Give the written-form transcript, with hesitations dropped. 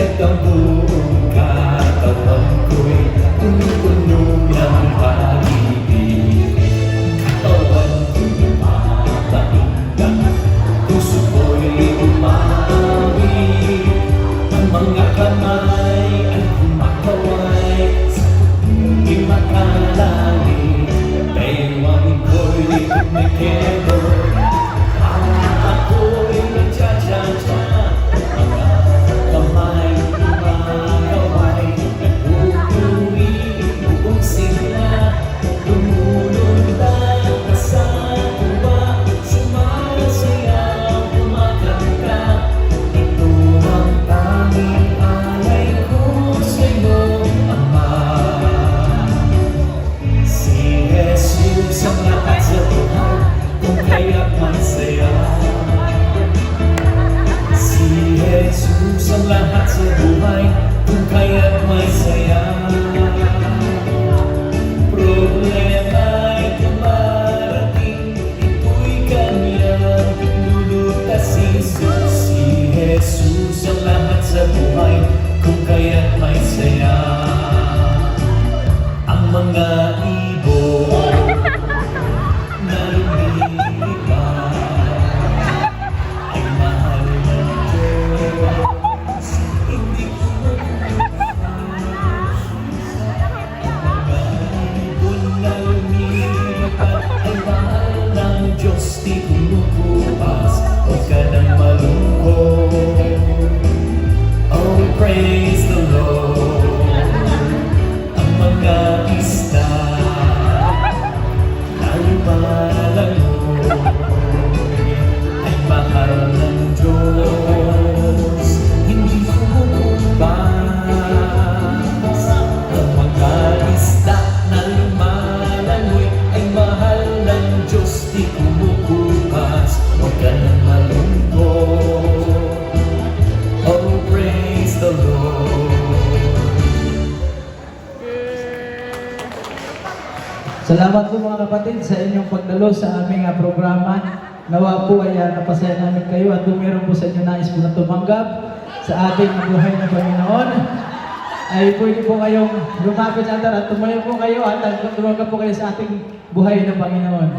Kaya't ang buong katawan ko'y puno ng pag-ibig. Katawan ko'y mataindak, puso ko'y umawit. Ang mga kamay ay kumakaway sa hindi makalalim. Baywang ko'y kumikebo, ako'y nagtsatsa-tsa. Mga kamay kumakaway, nag-uuwi buong sila. Lumulundag sa tuwa, sumasayaw, kumakanta. Ito ang tanging alay ko sa'yo, Ama. Si Jesus ang lahat sa buhay, kung kaya't masaya. Si Jesus ang lahat sa buhay, kung kaya't may saya. Problema'y dumarating, ito'y kanyang lulutasin. Si Jesus ang lahat sa buhay, kung kaya't may saya. Ang mga ibon na lumilipad ay mahal ng Diyos. Hindi ko mga ibon na lumilipad ay mahal ng Diyos. Di kumukupas, huwag ka nang malungkot. Oh, praise the Lord. Ang mga isda na lumalangoy ay mahal ng Diyos. Hindi kumukupas. Ang mga isda na lumalangoy ay mahal ng Diyos. Di kumukupas, huwag ka nang malungkot. Oh, praise the Lord. Salamat po mga kapatid sa inyong pagdalo sa aming programa. Nawa po ay napasaya namin kayo at kung meron po sa inyo nais po na tumanggap sa ating buhay na Panginoon, ay pwede po kayong lumapit sa altar at tumayo po kayo at tumanggap po kayo sa ating buhay na Panginoon.